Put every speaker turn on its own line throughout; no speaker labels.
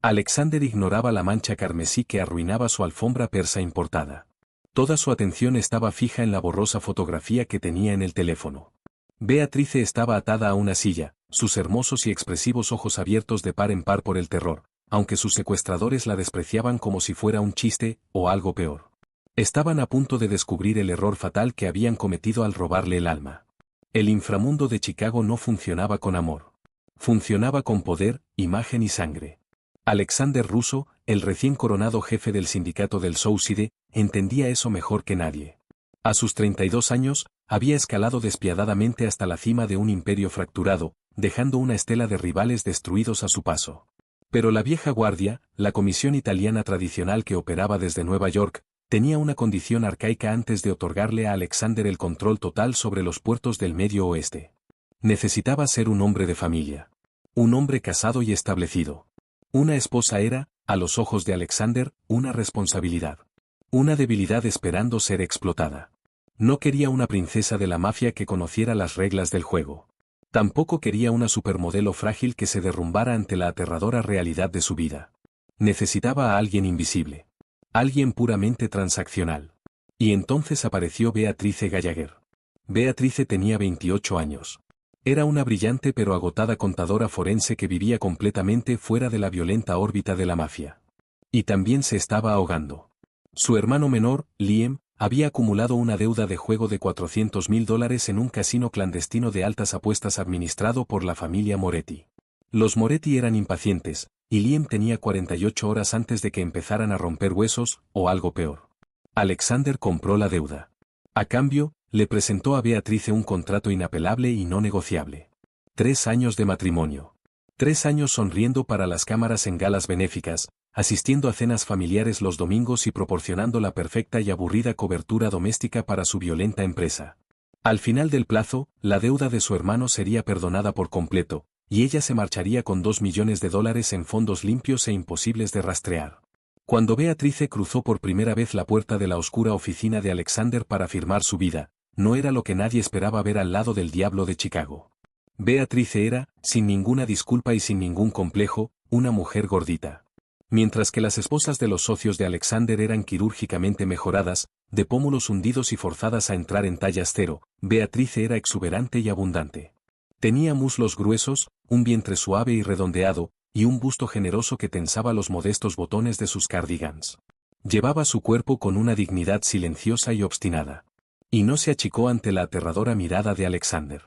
Alexander ignoraba la mancha carmesí que arruinaba su alfombra persa importada. Toda su atención estaba fija en la borrosa fotografía que tenía en el teléfono. Beatrice estaba atada a una silla, sus hermosos y expresivos ojos abiertos de par en par por el terror, aunque sus secuestradores la despreciaban como si fuera un chiste, o algo peor. Estaban a punto de descubrir el error fatal que habían cometido al robarle el alma. El inframundo de Chicago no funcionaba con amor. Funcionaba con poder, imagen y sangre. Alexander Russo, el recién coronado jefe del sindicato del Suicide, entendía eso mejor que nadie. A sus 32 años, había escalado despiadadamente hasta la cima de un imperio fracturado, dejando una estela de rivales destruidos a su paso. Pero la vieja guardia, la comisión italiana tradicional que operaba desde Nueva York, tenía una condición arcaica antes de otorgarle a Alexander el control total sobre los puertos del Medio Oeste. Necesitaba ser un hombre de familia. Un hombre casado y establecido. Una esposa era, a los ojos de Alexander, una responsabilidad. Una debilidad esperando ser explotada. No quería una princesa de la mafia que conociera las reglas del juego. Tampoco quería una supermodelo frágil que se derrumbara ante la aterradora realidad de su vida. Necesitaba a alguien invisible. Alguien puramente transaccional. Y entonces apareció Beatrice Gallagher. Beatrice tenía 28 años. Era una brillante pero agotada contadora forense que vivía completamente fuera de la violenta órbita de la mafia. Y también se estaba ahogando. Su hermano menor, Liam, había acumulado una deuda de juego de $400.000 en un casino clandestino de altas apuestas administrado por la familia Moretti. Los Moretti eran impacientes, y Liam tenía 48 horas antes de que empezaran a romper huesos, o algo peor. Alexander compró la deuda. A cambio, le presentó a Beatrice un contrato inapelable y no negociable. 3 años de matrimonio. 3 años sonriendo para las cámaras en galas benéficas, asistiendo a cenas familiares los domingos y proporcionando la perfecta y aburrida cobertura doméstica para su violenta empresa. Al final del plazo, la deuda de su hermano sería perdonada por completo, y ella se marcharía con $2 millones en fondos limpios e imposibles de rastrear. Cuando Beatrice cruzó por primera vez la puerta de la oscura oficina de Alexander para firmar su vida, no era lo que nadie esperaba ver al lado del diablo de Chicago. Beatrice era, sin ninguna disculpa y sin ningún complejo, una mujer gordita. Mientras que las esposas de los socios de Alexander eran quirúrgicamente mejoradas, de pómulos hundidos y forzadas a entrar en tallas cero, Beatrice era exuberante y abundante. Tenía muslos gruesos, un vientre suave y redondeado, y un busto generoso que tensaba los modestos botones de sus cardigans. Llevaba su cuerpo con una dignidad silenciosa y obstinada. Y no se achicó ante la aterradora mirada de Alexander.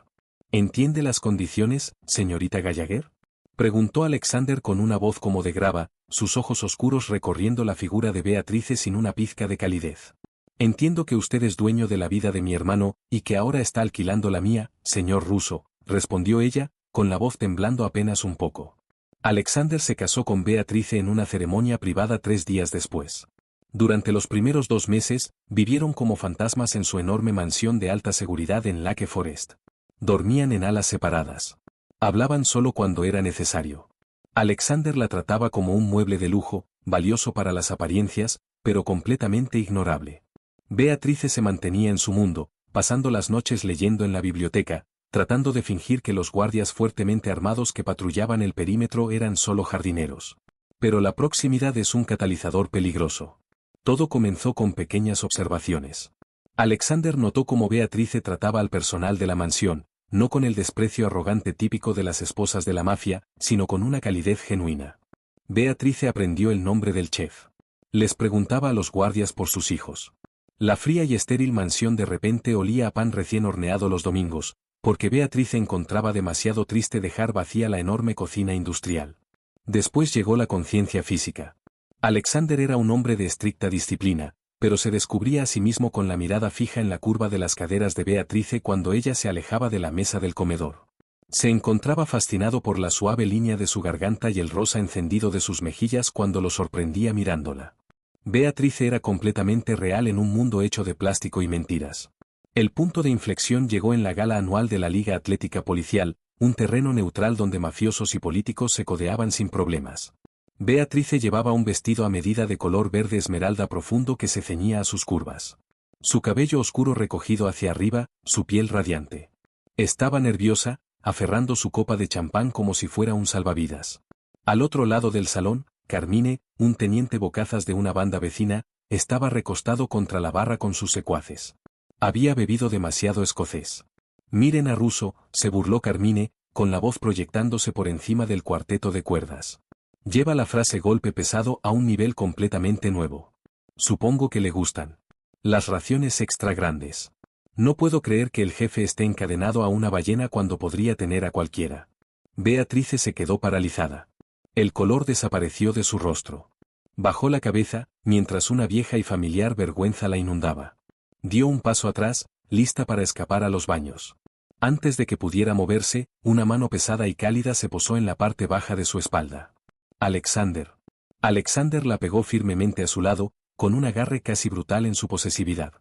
¿Entiende las condiciones, señorita Gallagher? Preguntó Alexander con una voz como de grava, sus ojos oscuros recorriendo la figura de Beatrice sin una pizca de calidez. Entiendo que usted es dueño de la vida de mi hermano, y que ahora está alquilando la mía, señor Russo, respondió ella, con la voz temblando apenas un poco. Alexander se casó con Beatrice en una ceremonia privada 3 días después. Durante los primeros 2 meses, vivieron como fantasmas en su enorme mansión de alta seguridad en Lake Forest. Dormían en alas separadas. Hablaban solo cuando era necesario. Alexander la trataba como un mueble de lujo, valioso para las apariencias, pero completamente ignorable. Beatrice se mantenía en su mundo, pasando las noches leyendo en la biblioteca, tratando de fingir que los guardias fuertemente armados que patrullaban el perímetro eran solo jardineros. Pero la proximidad es un catalizador peligroso. Todo comenzó con pequeñas observaciones. Alexander notó cómo Beatrice trataba al personal de la mansión, no con el desprecio arrogante típico de las esposas de la mafia, sino con una calidez genuina. Beatrice aprendió el nombre del chef. Les preguntaba a los guardias por sus hijos. La fría y estéril mansión de repente olía a pan recién horneado los domingos, porque Beatrice encontraba demasiado triste dejar vacía la enorme cocina industrial. Después llegó la conciencia física. Alexander era un hombre de estricta disciplina, pero se descubría a sí mismo con la mirada fija en la curva de las caderas de Beatrice cuando ella se alejaba de la mesa del comedor. Se encontraba fascinado por la suave línea de su garganta y el rosa encendido de sus mejillas cuando lo sorprendía mirándola. Beatrice era completamente real en un mundo hecho de plástico y mentiras. El punto de inflexión llegó en la gala anual de la Liga Atlética Policial, un terreno neutral donde mafiosos y políticos se codeaban sin problemas. Beatrice llevaba un vestido a medida de color verde esmeralda profundo que se ceñía a sus curvas. Su cabello oscuro recogido hacia arriba, su piel radiante. Estaba nerviosa, aferrando su copa de champán como si fuera un salvavidas. Al otro lado del salón, Carmine, un teniente bocazas de una banda vecina, estaba recostado contra la barra con sus secuaces. Había bebido demasiado escocés. Miren a Russo, se burló Carmine, con la voz proyectándose por encima del cuarteto de cuerdas. Lleva la frase golpe pesado a un nivel completamente nuevo. Supongo que le gustan. Las raciones extra grandes. No puedo creer que el jefe esté encadenado a una ballena cuando podría tener a cualquiera. Beatrice se quedó paralizada. El color desapareció de su rostro. Bajó la cabeza, mientras una vieja y familiar vergüenza la inundaba. Dio un paso atrás, lista para escapar a los baños. Antes de que pudiera moverse, una mano pesada y cálida se posó en la parte baja de su espalda. Alexander. Alexander la pegó firmemente a su lado, con un agarre casi brutal en su posesividad.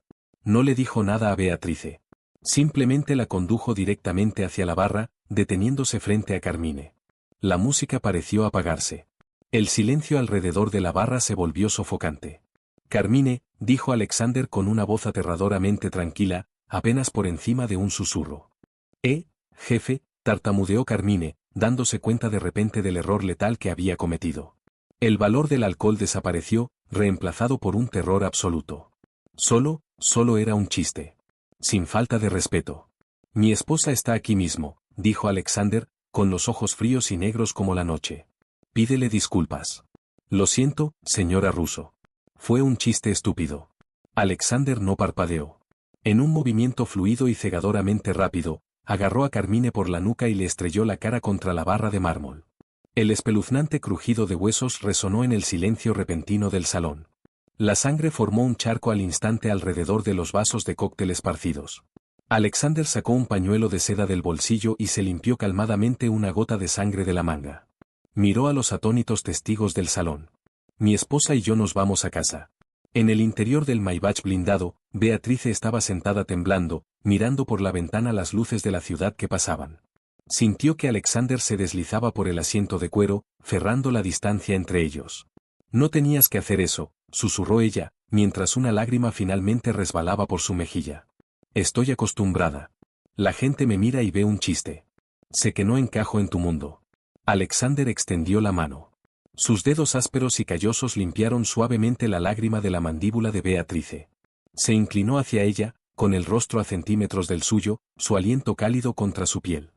No le dijo nada a Beatrice. Simplemente la condujo directamente hacia la barra, deteniéndose frente a Carmine. La música pareció apagarse. El silencio alrededor de la barra se volvió sofocante. Carmine, dijo Alexander con una voz aterradoramente tranquila, apenas por encima de un susurro. Jefe, tartamudeó Carmine, dándose cuenta de repente del error letal que había cometido. El valor del alcohol desapareció, reemplazado por un terror absoluto. Solo era un chiste. Sin falta de respeto. Mi esposa está aquí mismo, dijo Alexander, con los ojos fríos y negros como la noche. Pídele disculpas. Lo siento, señora Russo. Fue un chiste estúpido. Alexander no parpadeó. En un movimiento fluido y cegadoramente rápido, agarró a Carmine por la nuca y le estrelló la cara contra la barra de mármol. El espeluznante crujido de huesos resonó en el silencio repentino del salón. La sangre formó un charco al instante alrededor de los vasos de cóctel esparcidos. Alexander sacó un pañuelo de seda del bolsillo y se limpió calmadamente una gota de sangre de la manga. Miró a los atónitos testigos del salón. Mi esposa y yo nos vamos a casa. En el interior del Maybach blindado, Beatrice estaba sentada temblando, mirando por la ventana las luces de la ciudad que pasaban. Sintió que Alexander se deslizaba por el asiento de cuero, cerrando la distancia entre ellos. No tenías que hacer eso, susurró ella, mientras una lágrima finalmente resbalaba por su mejilla. Estoy acostumbrada. La gente me mira y ve un chiste. Sé que no encajo en tu mundo. Alexander extendió la mano. Sus dedos ásperos y callosos limpiaron suavemente la lágrima de la mandíbula de Beatrice. Se inclinó hacia ella, con el rostro a centímetros del suyo, su aliento cálido contra su piel.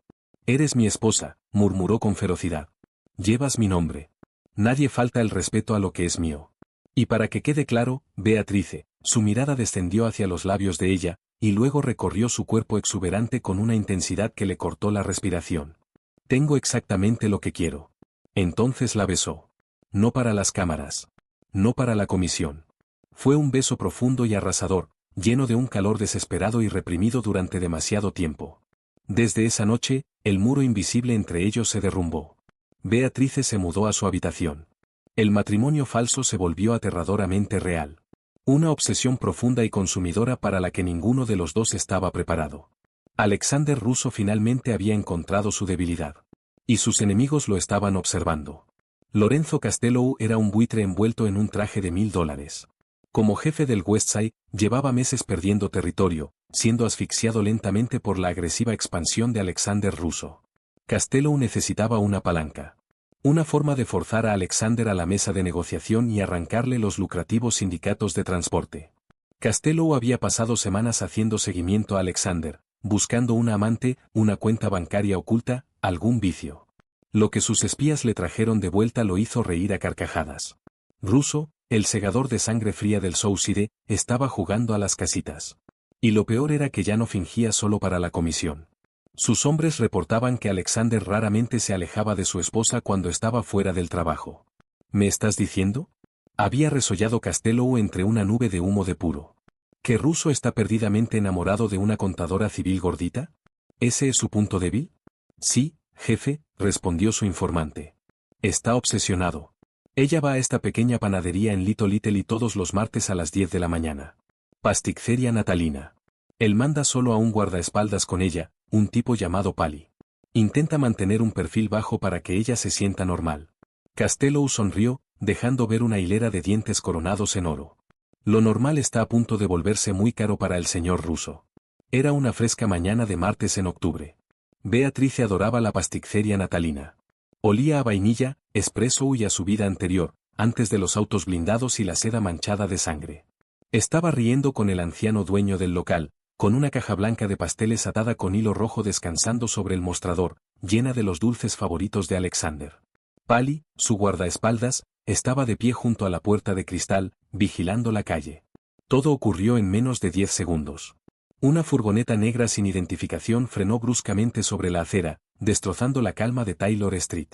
Eres mi esposa, murmuró con ferocidad. Llevas mi nombre. Nadie falta el respeto a lo que es mío. Y para que quede claro, Beatrice, su mirada descendió hacia los labios de ella, y luego recorrió su cuerpo exuberante con una intensidad que le cortó la respiración. Tengo exactamente lo que quiero. Entonces la besó. No para las cámaras. No para la comisión. Fue un beso profundo y arrasador, lleno de un calor desesperado y reprimido durante demasiado tiempo. Desde esa noche, el muro invisible entre ellos se derrumbó. Beatrice se mudó a su habitación. El matrimonio falso se volvió aterradoramente real. Una obsesión profunda y consumidora para la que ninguno de los dos estaba preparado. Alexander Russo finalmente había encontrado su debilidad. Y sus enemigos lo estaban observando. Lorenzo Castello era un buitre envuelto en un traje de $1000. Como jefe del Westside, llevaba meses perdiendo territorio, siendo asfixiado lentamente por la agresiva expansión de Alexander Russo. Castello necesitaba una palanca. Una forma de forzar a Alexander a la mesa de negociación y arrancarle los lucrativos sindicatos de transporte. Castello había pasado semanas haciendo seguimiento a Alexander, buscando una amante, una cuenta bancaria oculta, algún vicio. Lo que sus espías le trajeron de vuelta lo hizo reír a carcajadas. Russo, el segador de sangre fría del Southside, estaba jugando a las casitas. Y lo peor era que ya no fingía solo para la comisión. Sus hombres reportaban que Alexander raramente se alejaba de su esposa cuando estaba fuera del trabajo. ¿Me estás diciendo? Había resollado Castello entre una nube de humo de puro. ¿Que Russo está perdidamente enamorado de una contadora civil gordita? ¿Ese es su punto débil? Sí, jefe, respondió su informante. Está obsesionado. Ella va a esta pequeña panadería en Little Italy todos los martes a las 10 de la mañana. Pasticceria Natalina. Él manda solo a un guardaespaldas con ella, un tipo llamado Pali. Intenta mantener un perfil bajo para que ella se sienta normal. Castello sonrió, dejando ver una hilera de dientes coronados en oro. Lo normal está a punto de volverse muy caro para el señor Russo. Era una fresca mañana de martes en octubre. Beatrice adoraba la pasticceria Natalina. Olía a vainilla, espresso y a su vida anterior, antes de los autos blindados y la seda manchada de sangre. Estaba riendo con el anciano dueño del local, con una caja blanca de pasteles atada con hilo rojo descansando sobre el mostrador, llena de los dulces favoritos de Alexander. Pali, su guardaespaldas, estaba de pie junto a la puerta de cristal, vigilando la calle. Todo ocurrió en menos de 10 segundos. Una furgoneta negra sin identificación frenó bruscamente sobre la acera, destrozando la calma de Taylor Street.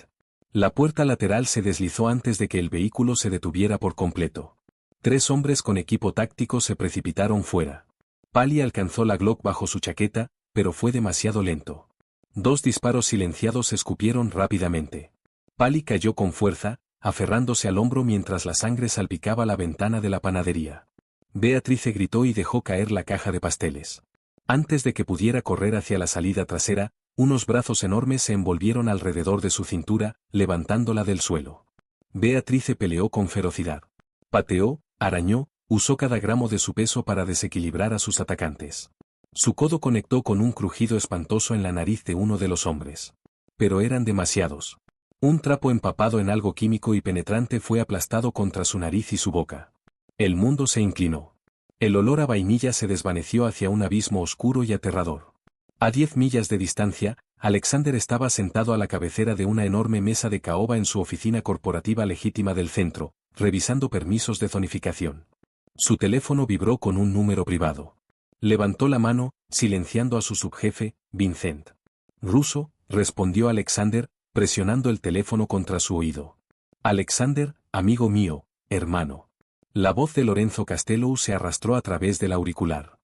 La puerta lateral se deslizó antes de que el vehículo se detuviera por completo. 3 hombres con equipo táctico se precipitaron fuera. Pali alcanzó la Glock bajo su chaqueta, pero fue demasiado lento. 2 disparos silenciados escupieron rápidamente. Pali cayó con fuerza, aferrándose al hombro mientras la sangre salpicaba la ventana de la panadería. Beatrice gritó y dejó caer la caja de pasteles. Antes de que pudiera correr hacia la salida trasera, unos brazos enormes se envolvieron alrededor de su cintura, levantándola del suelo. Beatrice peleó con ferocidad. Pateó, arañó, usó cada gramo de su peso para desequilibrar a sus atacantes. Su codo conectó con un crujido espantoso en la nariz de uno de los hombres. Pero eran demasiados. Un trapo empapado en algo químico y penetrante fue aplastado contra su nariz y su boca. El mundo se inclinó. El olor a vainilla se desvaneció hacia un abismo oscuro y aterrador. A 10 millas de distancia, Alexander estaba sentado a la cabecera de una enorme mesa de caoba en su oficina corporativa legítima del centro, revisando permisos de zonificación. Su teléfono vibró con un número privado. Levantó la mano, silenciando a su subjefe, Vincent. Russo, respondió Alexander, presionando el teléfono contra su oído. Alexander, amigo mío, hermano. La voz de Lorenzo Castello se arrastró a través del auricular.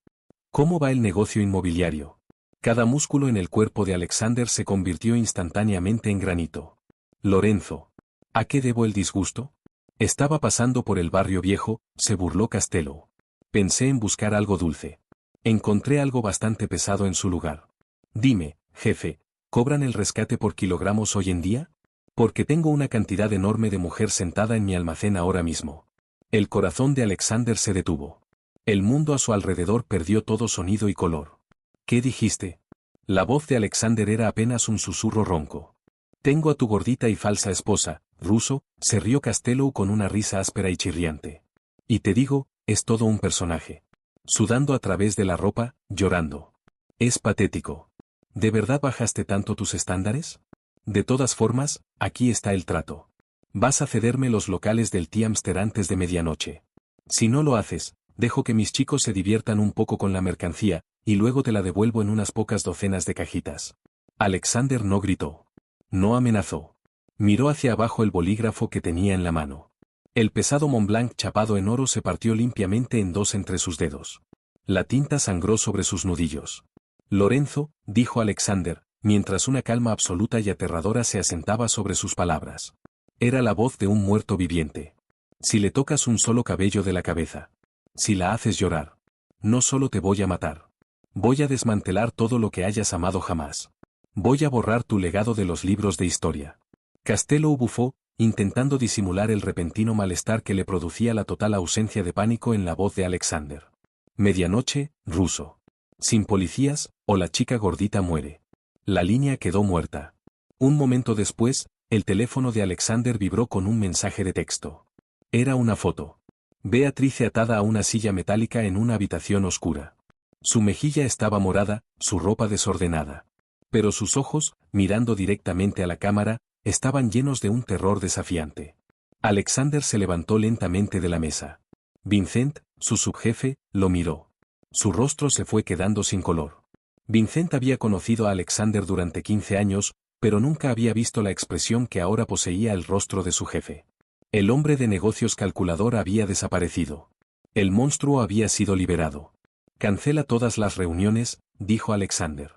¿Cómo va el negocio inmobiliario? Cada músculo en el cuerpo de Alexander se convirtió instantáneamente en granito. Lorenzo. ¿A qué debo el disgusto? Estaba pasando por el barrio viejo, se burló Castello. Pensé en buscar algo dulce. Encontré algo bastante pesado en su lugar. Dime, jefe, ¿cobran el rescate por kilogramos hoy en día? Porque tengo una cantidad enorme de mujer sentada en mi almacén ahora mismo. El corazón de Alexander se detuvo. El mundo a su alrededor perdió todo sonido y color. ¿Qué dijiste? La voz de Alexander era apenas un susurro ronco. Tengo a tu gordita y falsa esposa, Russo, se rió Castello con una risa áspera y chirriante. Y te digo, es todo un personaje. Sudando a través de la ropa, llorando. Es patético. ¿De verdad bajaste tanto tus estándares? De todas formas, aquí está el trato. Vas a cederme los locales del Teamster antes de medianoche. Si no lo haces, dejo que mis chicos se diviertan un poco con la mercancía, y luego te la devuelvo en unas pocas docenas de cajitas. Alexander no gritó. No amenazó. Miró hacia abajo el bolígrafo que tenía en la mano. El pesado Montblanc chapado en oro se partió limpiamente en 2 entre sus dedos. La tinta sangró sobre sus nudillos. Lorenzo, dijo Alexander, mientras una calma absoluta y aterradora se asentaba sobre sus palabras. Era la voz de un muerto viviente. Si le tocas un solo cabello de la cabeza. Si la haces llorar. No solo te voy a matar. Voy a desmantelar todo lo que hayas amado jamás. Voy a borrar tu legado de los libros de historia. Castello bufó, intentando disimular el repentino malestar que le producía la total ausencia de pánico en la voz de Alexander. Medianoche, Russo. Sin policías, o la chica gordita muere. La línea quedó muerta. Un momento después, el teléfono de Alexander vibró con un mensaje de texto. Era una foto. Beatrice atada a una silla metálica en una habitación oscura. Su mejilla estaba morada, su ropa desordenada. Pero sus ojos, mirando directamente a la cámara, estaban llenos de un terror desafiante. Alexander se levantó lentamente de la mesa. Vincent, su subjefe, lo miró. Su rostro se fue quedando sin color. Vincent había conocido a Alexander durante 15 años, pero nunca había visto la expresión que ahora poseía el rostro de su jefe. El hombre de negocios calculador había desaparecido. El monstruo había sido liberado. Cancela todas las reuniones, dijo Alexander.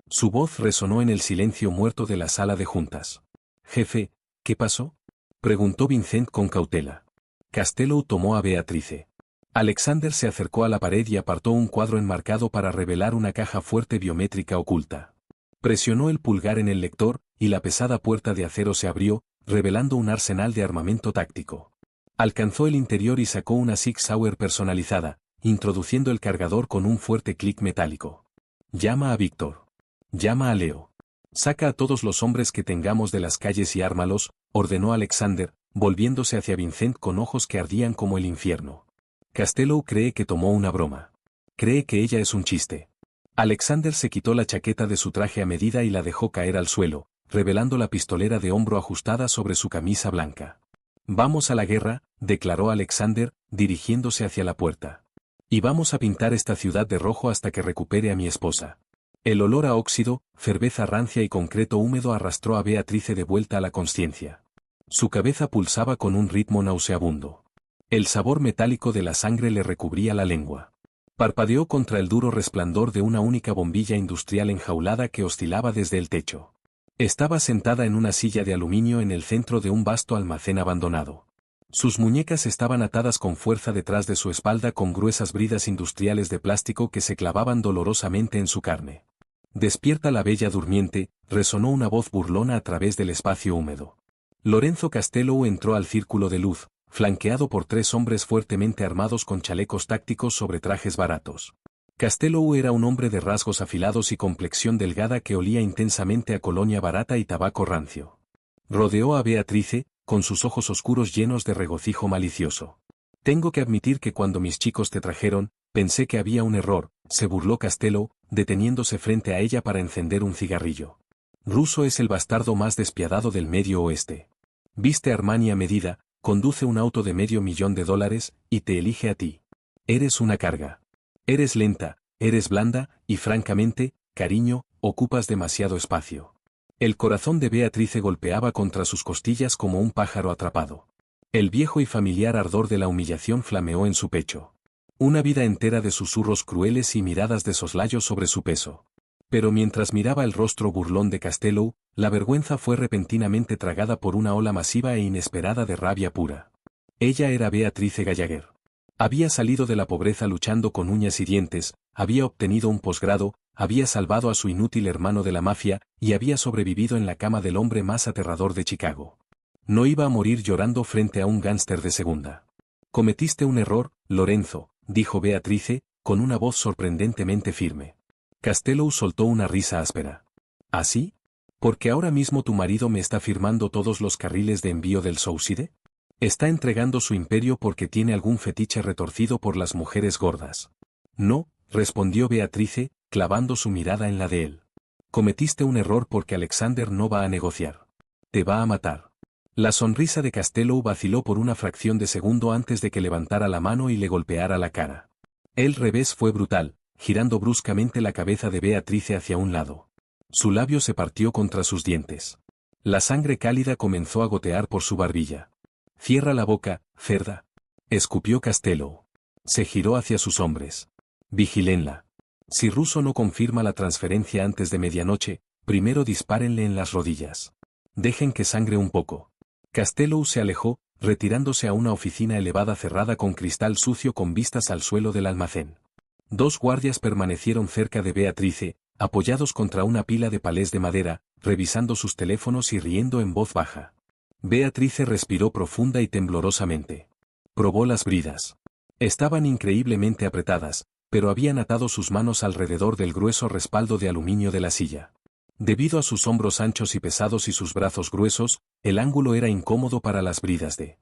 Su voz resonó en el silencio muerto de la sala de juntas. Jefe, ¿qué pasó? Preguntó Vincent con cautela. Castello tomó a Beatrice. Alexander se acercó a la pared y apartó un cuadro enmarcado para revelar una caja fuerte biométrica oculta. Presionó el pulgar en el lector, y la pesada puerta de acero se abrió, revelando un arsenal de armamento táctico. Alcanzó el interior y sacó una Sig Sauer personalizada, introduciendo el cargador con un fuerte clic metálico. Llama a Víctor. Llama a Leo. Saca a todos los hombres que tengamos de las calles y ármalos, ordenó Alexander, volviéndose hacia Vincent con ojos que ardían como el infierno. Costello cree que tomó una broma. Cree que ella es un chiste. Alexander se quitó la chaqueta de su traje a medida y la dejó caer al suelo, revelando la pistolera de hombro ajustada sobre su camisa blanca. Vamos a la guerra, declaró Alexander, dirigiéndose hacia la puerta. Y vamos a pintar esta ciudad de rojo hasta que recupere a mi esposa. El olor a óxido, cerveza rancia y concreto húmedo arrastró a Beatrice de vuelta a la consciencia. Su cabeza pulsaba con un ritmo nauseabundo. El sabor metálico de la sangre le recubría la lengua. Parpadeó contra el duro resplandor de una única bombilla industrial enjaulada que oscilaba desde el techo. Estaba sentada en una silla de aluminio en el centro de un vasto almacén abandonado. Sus muñecas estaban atadas con fuerza detrás de su espalda con gruesas bridas industriales de plástico que se clavaban dolorosamente en su carne. Despierta la bella durmiente, resonó una voz burlona a través del espacio húmedo. Lorenzo Costello entró al círculo de luz, flanqueado por 3 hombres fuertemente armados con chalecos tácticos sobre trajes baratos. Costello era un hombre de rasgos afilados y complexión delgada que olía intensamente a colonia barata y tabaco rancio. Rodeó a Beatrice, con sus ojos oscuros llenos de regocijo malicioso. Tengo que admitir que cuando mis chicos te trajeron, pensé que había un error, se burló Costello, deteniéndose frente a ella para encender un cigarrillo. Russo es el bastardo más despiadado del Medio Oeste. Viste Armani a medida, conduce un auto de $500,000, y te elige a ti. Eres una carga. Eres lenta, eres blanda, y francamente, cariño, ocupas demasiado espacio. El corazón de Beatrice golpeaba contra sus costillas como un pájaro atrapado. El viejo y familiar ardor de la humillación flameó en su pecho. Una vida entera de susurros crueles y miradas de soslayo sobre su peso. Pero mientras miraba el rostro burlón de Costello, la vergüenza fue repentinamente tragada por una ola masiva e inesperada de rabia pura. Ella era Beatrice Gallagher. Había salido de la pobreza luchando con uñas y dientes, había obtenido un posgrado, había salvado a su inútil hermano de la mafia, y había sobrevivido en la cama del hombre más aterrador de Chicago. No iba a morir llorando frente a un gánster de segunda. Cometiste un error, Lorenzo, dijo Beatrice, con una voz sorprendentemente firme. Costello soltó una risa áspera. ¿Así? ¿Porque ahora mismo tu marido me está firmando todos los carriles de envío del Souside? ¿Está entregando su imperio porque tiene algún fetiche retorcido por las mujeres gordas? No, respondió Beatrice, clavando su mirada en la de él. Cometiste un error porque Alexander no va a negociar. Te va a matar. La sonrisa de Costello vaciló por una fracción de segundo antes de que levantara la mano y le golpeara la cara. El revés fue brutal, girando bruscamente la cabeza de Beatrice hacia un lado. Su labio se partió contra sus dientes. La sangre cálida comenzó a gotear por su barbilla. Cierra la boca, cerda. Escupió Costello. Se giró hacia sus hombres. Vigílenla. Si Russo no confirma la transferencia antes de medianoche, primero dispárenle en las rodillas. Dejen que sangre un poco. Costello se alejó, retirándose a una oficina elevada cerrada con cristal sucio con vistas al suelo del almacén. 2 guardias permanecieron cerca de Beatrice, apoyados contra una pila de palés de madera, revisando sus teléfonos y riendo en voz baja. Beatrice respiró profunda y temblorosamente. Probó las bridas. Estaban increíblemente apretadas, pero habían atado sus manos alrededor del grueso respaldo de aluminio de la silla. Debido a sus hombros anchos y pesados y sus brazos gruesos, el ángulo era incómodo para las bridas de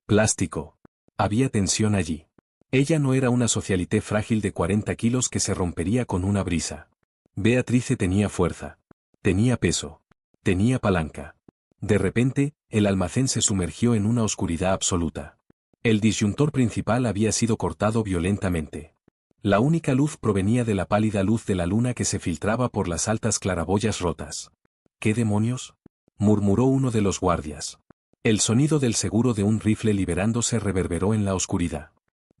plástico. Había tensión allí. Ella no era una socialité frágil de 40 kilos que se rompería con una brisa. Beatrice tenía fuerza. Tenía peso. Tenía palanca. De repente, el almacén se sumergió en una oscuridad absoluta. El disyuntor principal había sido cortado violentamente. La única luz provenía de la pálida luz de la luna que se filtraba por las altas claraboyas rotas. ¿Qué demonios?, murmuró uno de los guardias. El sonido del seguro de un rifle liberándose reverberó en la oscuridad.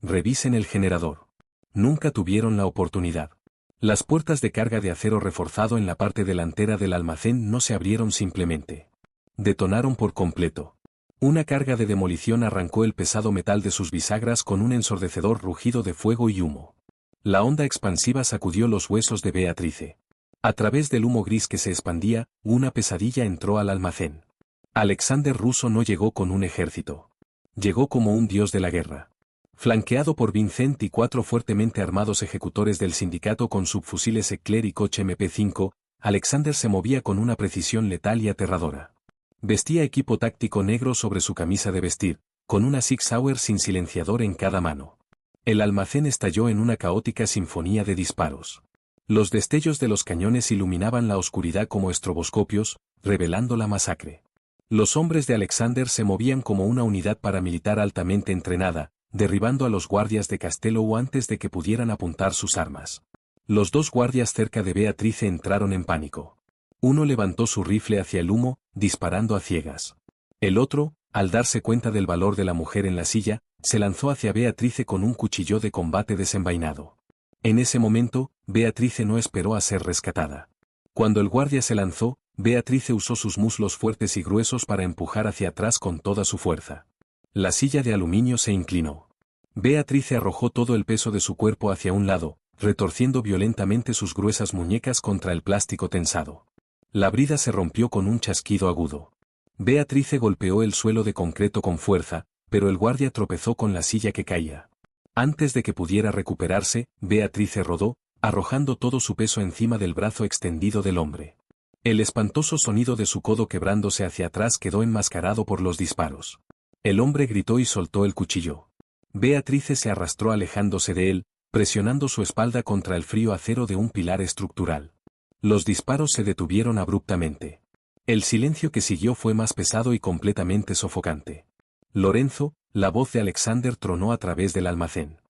Revisen el generador. Nunca tuvieron la oportunidad. Las puertas de carga de acero reforzado en la parte delantera del almacén no se abrieron simplemente. Detonaron por completo. Una carga de demolición arrancó el pesado metal de sus bisagras con un ensordecedor rugido de fuego y humo. La onda expansiva sacudió los huesos de Beatrice. A través del humo gris que se expandía, una pesadilla entró al almacén. Alexander Russo no llegó con un ejército. Llegó como un dios de la guerra. Flanqueado por Vincent y 4 fuertemente armados ejecutores del sindicato con subfusiles Eclair y Koch MP5, Alexander se movía con una precisión letal y aterradora. Vestía equipo táctico negro sobre su camisa de vestir, con una Sig Sauer sin silenciador en cada mano. El almacén estalló en una caótica sinfonía de disparos. Los destellos de los cañones iluminaban la oscuridad como estroboscopios, revelando la masacre. Los hombres de Alexander se movían como una unidad paramilitar altamente entrenada, derribando a los guardias de Castello antes de que pudieran apuntar sus armas. Los dos guardias cerca de Beatrice entraron en pánico. Uno levantó su rifle hacia el humo, disparando a ciegas. El otro, al darse cuenta del valor de la mujer en la silla, se lanzó hacia Beatrice con un cuchillo de combate desenvainado. En ese momento, Beatrice no esperó a ser rescatada. Cuando el guardia se lanzó, Beatrice usó sus muslos fuertes y gruesos para empujar hacia atrás con toda su fuerza. La silla de aluminio se inclinó. Beatrice arrojó todo el peso de su cuerpo hacia un lado, retorciendo violentamente sus gruesas muñecas contra el plástico tensado. La brida se rompió con un chasquido agudo. Beatrice golpeó el suelo de concreto con fuerza, pero el guardia tropezó con la silla que caía. Antes de que pudiera recuperarse, Beatrice rodó, arrojando todo su peso encima del brazo extendido del hombre. El espantoso sonido de su codo quebrándose hacia atrás quedó enmascarado por los disparos. El hombre gritó y soltó el cuchillo. Beatrice se arrastró alejándose de él, presionando su espalda contra el frío acero de un pilar estructural. Los disparos se detuvieron abruptamente. El silencio que siguió fue más pesado y completamente sofocante. Lorenzo, la voz de Alexander tronó a través del almacén.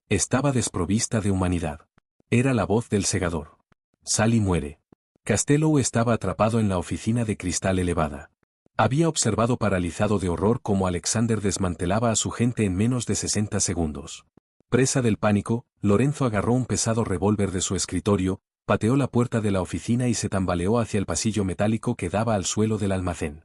Estaba desprovista de humanidad. Era la voz del segador. Sally muere. Castello estaba atrapado en la oficina de cristal elevada. Había observado paralizado de horror cómo Alexander desmantelaba a su gente en menos de 60 segundos. Presa del pánico, Lorenzo agarró un pesado revólver de su escritorio, pateó la puerta de la oficina y se tambaleó hacia el pasillo metálico que daba al suelo del almacén.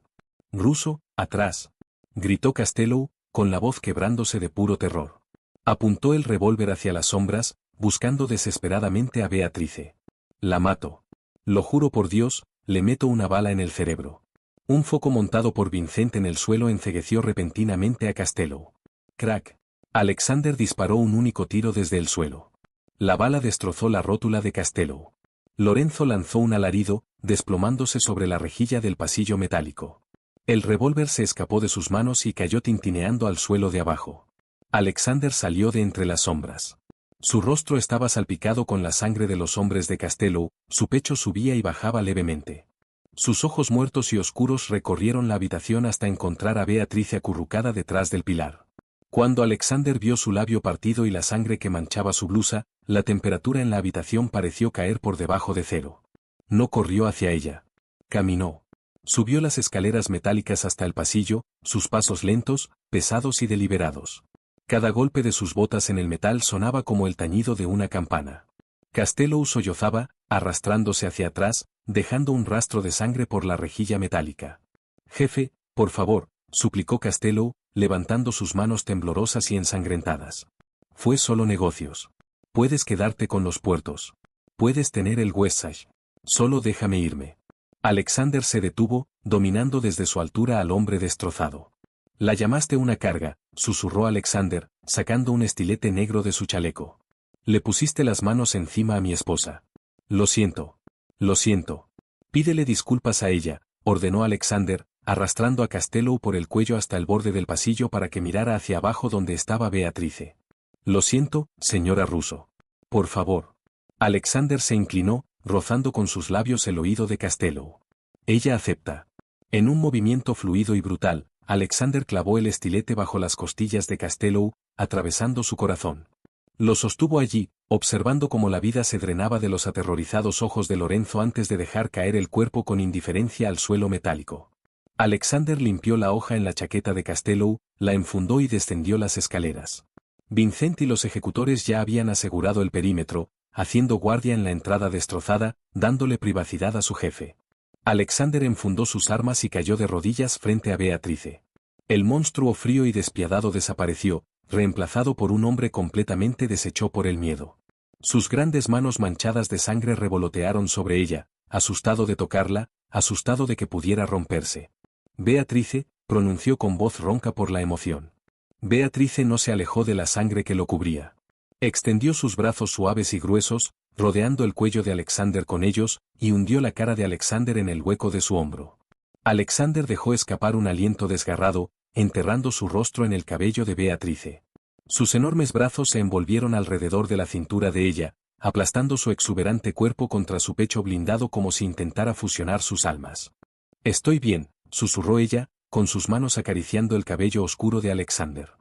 «Russo, atrás», gritó Castello, con la voz quebrándose de puro terror. Apuntó el revólver hacia las sombras, buscando desesperadamente a Beatrice. «La mato. Lo juro por Dios, le meto una bala en el cerebro». Un foco montado por Vincent en el suelo encegueció repentinamente a Castello. Crack. Alexander disparó un único tiro desde el suelo. La bala destrozó la rótula de Castello. Lorenzo lanzó un alarido, desplomándose sobre la rejilla del pasillo metálico. El revólver se escapó de sus manos y cayó tintineando al suelo de abajo. Alexander salió de entre las sombras. Su rostro estaba salpicado con la sangre de los hombres de Castello, su pecho subía y bajaba levemente. Sus ojos muertos y oscuros recorrieron la habitación hasta encontrar a Beatrice acurrucada detrás del pilar. Cuando Alexander vio su labio partido y la sangre que manchaba su blusa, la temperatura en la habitación pareció caer por debajo de cero. No corrió hacia ella. Caminó. Subió las escaleras metálicas hasta el pasillo, sus pasos lentos, pesados y deliberados. Cada golpe de sus botas en el metal sonaba como el tañido de una campana. Castello sollozaba, arrastrándose hacia atrás, dejando un rastro de sangre por la rejilla metálica. «Jefe, por favor», suplicó Castello, levantando sus manos temblorosas y ensangrentadas. «Fue solo negocios. Puedes quedarte con los puertos. Puedes tener el Westside. Solo déjame irme». Alexander se detuvo, dominando desde su altura al hombre destrozado. «La llamaste una carga», susurró Alexander, sacando un estilete negro de su chaleco. «Le pusiste las manos encima a mi esposa. Lo siento. Lo siento. Pídele disculpas a ella», ordenó Alexander, arrastrando a Castello por el cuello hasta el borde del pasillo para que mirara hacia abajo donde estaba Beatrice. «Lo siento, señora Russo. Por favor». Alexander se inclinó, rozando con sus labios el oído de Castello. «Ella acepta». En un movimiento fluido y brutal, Alexander clavó el estilete bajo las costillas de Castello, atravesando su corazón. Lo sostuvo allí, observando cómo la vida se drenaba de los aterrorizados ojos de Lorenzo antes de dejar caer el cuerpo con indiferencia al suelo metálico. Alexander limpió la hoja en la chaqueta de Castello, la enfundó y descendió las escaleras. Vincent y los ejecutores ya habían asegurado el perímetro, haciendo guardia en la entrada destrozada, dándole privacidad a su jefe. Alexander enfundó sus armas y cayó de rodillas frente a Beatrice. El monstruo frío y despiadado desapareció, reemplazado por un hombre completamente deshecho por el miedo. Sus grandes manos manchadas de sangre revolotearon sobre ella, asustado de tocarla, asustado de que pudiera romperse. «Beatrice», pronunció con voz ronca por la emoción. Beatrice no se alejó de la sangre que lo cubría. Extendió sus brazos suaves y gruesos, rodeando el cuello de Alexander con ellos, y hundió la cara de Alexander en el hueco de su hombro. Alexander dejó escapar un aliento desgarrado, enterrando su rostro en el cabello de Beatrice. Sus enormes brazos se envolvieron alrededor de la cintura de ella, aplastando su exuberante cuerpo contra su pecho blindado como si intentara fusionar sus almas. «Estoy bien», susurró ella, con sus manos acariciando el cabello oscuro de Alexander.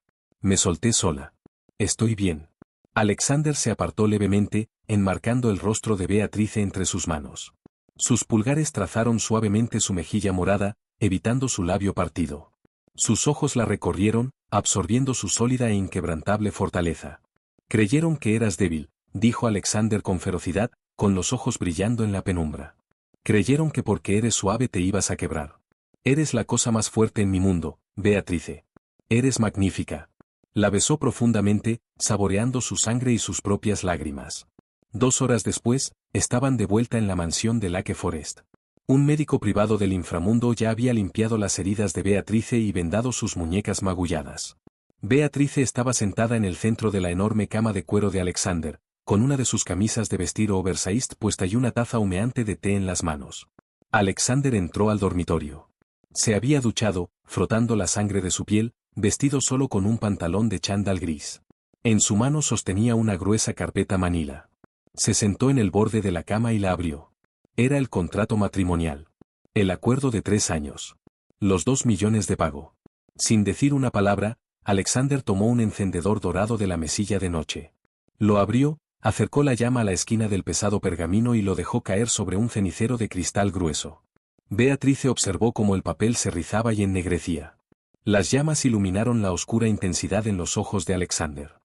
«Me solté sola. Estoy bien». Alexander se apartó levemente, enmarcando el rostro de Beatrice entre sus manos. Sus pulgares trazaron suavemente su mejilla morada, evitando su labio partido. Sus ojos la recorrieron, absorbiendo su sólida e inquebrantable fortaleza. «Creyeron que eras débil», dijo Alexander con ferocidad, con los ojos brillando en la penumbra. «Creyeron que porque eres suave te ibas a quebrar. Eres la cosa más fuerte en mi mundo, Beatrice. Eres magnífica». La besó profundamente, saboreando su sangre y sus propias lágrimas. 2 horas después, estaban de vuelta en la mansión de Lake Forest. Un médico privado del inframundo ya había limpiado las heridas de Beatrice y vendado sus muñecas magulladas. Beatrice estaba sentada en el centro de la enorme cama de cuero de Alexander, con una de sus camisas de vestir oversized puesta y una taza humeante de té en las manos. Alexander entró al dormitorio. Se había duchado, frotando la sangre de su piel, vestido solo con un pantalón de chándal gris. En su mano sostenía una gruesa carpeta manila. Se sentó en el borde de la cama y la abrió. Era el contrato matrimonial. El acuerdo de 3 años. Los 2 millones de pago. Sin decir una palabra, Alexander tomó un encendedor dorado de la mesilla de noche. Lo abrió, acercó la llama a la esquina del pesado pergamino y lo dejó caer sobre un cenicero de cristal grueso. Beatrice observó cómo el papel se rizaba y ennegrecía. Las llamas iluminaron la oscura intensidad en los ojos de Alexander.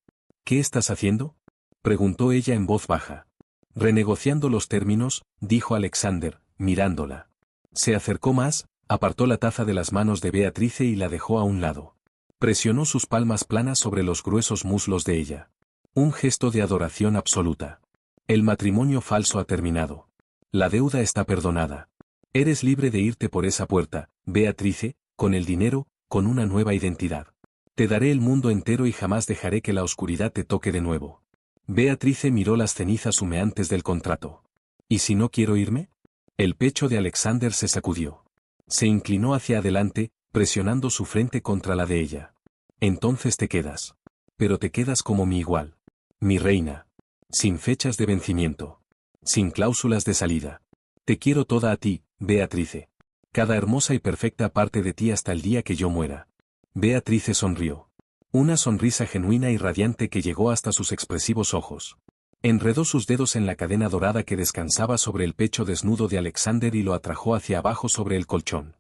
«¿Qué estás haciendo?», preguntó ella en voz baja. «Renegociando los términos», dijo Alexander, mirándola. Se acercó más, apartó la taza de las manos de Beatrice y la dejó a un lado. Presionó sus palmas planas sobre los gruesos muslos de ella. Un gesto de adoración absoluta. «El matrimonio falso ha terminado. La deuda está perdonada. Eres libre de irte por esa puerta, Beatrice, con el dinero, con una nueva identidad. Te daré el mundo entero y jamás dejaré que la oscuridad te toque de nuevo». Beatrice miró las cenizas humeantes del contrato. «¿Y si no quiero irme?». El pecho de Alexander se sacudió. Se inclinó hacia adelante, presionando su frente contra la de ella. «Entonces te quedas. Pero te quedas como mi igual. Mi reina. Sin fechas de vencimiento. Sin cláusulas de salida. Te quiero toda a ti, Beatrice. Cada hermosa y perfecta parte de ti hasta el día que yo muera». Beatrice sonrió. Una sonrisa genuina y radiante que llegó hasta sus expresivos ojos. Enredó sus dedos en la cadena dorada que descansaba sobre el pecho desnudo de Alexander y lo atrajo hacia abajo sobre el colchón.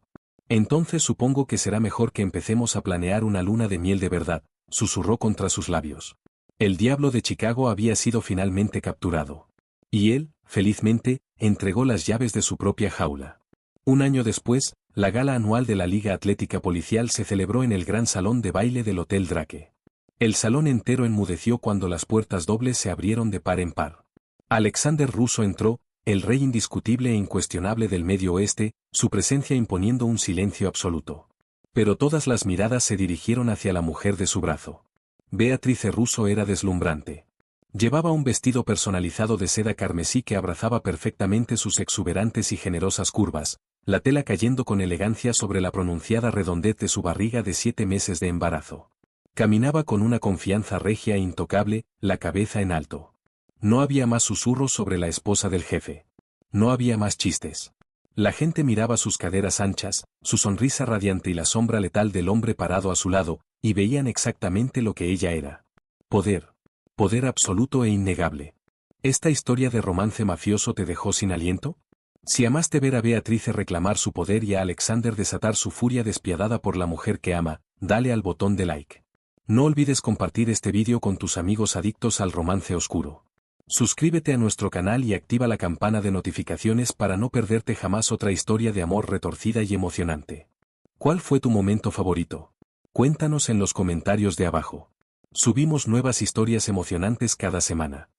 «Entonces supongo que será mejor que empecemos a planear una luna de miel de verdad», susurró contra sus labios. El diablo de Chicago había sido finalmente capturado. Y él, felizmente, entregó las llaves de su propia jaula. 1 año después, la gala anual de la Liga Atlética Policial se celebró en el gran salón de baile del Hotel Drake. El salón entero enmudeció cuando las puertas dobles se abrieron de par en par. Alexander Russo entró, el rey indiscutible e incuestionable del Medio Oeste, su presencia imponiendo un silencio absoluto. Pero todas las miradas se dirigieron hacia la mujer de su brazo. Beatrice Russo era deslumbrante. Llevaba un vestido personalizado de seda carmesí que abrazaba perfectamente sus exuberantes y generosas curvas, la tela cayendo con elegancia sobre la pronunciada redondez de su barriga de 7 meses de embarazo. Caminaba con una confianza regia e intocable, la cabeza en alto. No había más susurros sobre la esposa del jefe. No había más chistes. La gente miraba sus caderas anchas, su sonrisa radiante y la sombra letal del hombre parado a su lado, y veían exactamente lo que ella era. Poder. Poder absoluto e innegable. ¿Esta historia de romance mafioso te dejó sin aliento? Si amaste ver a Beatrice reclamar su poder y a Alexander desatar su furia despiadada por la mujer que ama, dale al botón de like. No olvides compartir este vídeo con tus amigos adictos al romance oscuro. Suscríbete a nuestro canal y activa la campana de notificaciones para no perderte jamás otra historia de amor retorcida y emocionante. ¿Cuál fue tu momento favorito? Cuéntanos en los comentarios de abajo. Subimos nuevas historias emocionantes cada semana.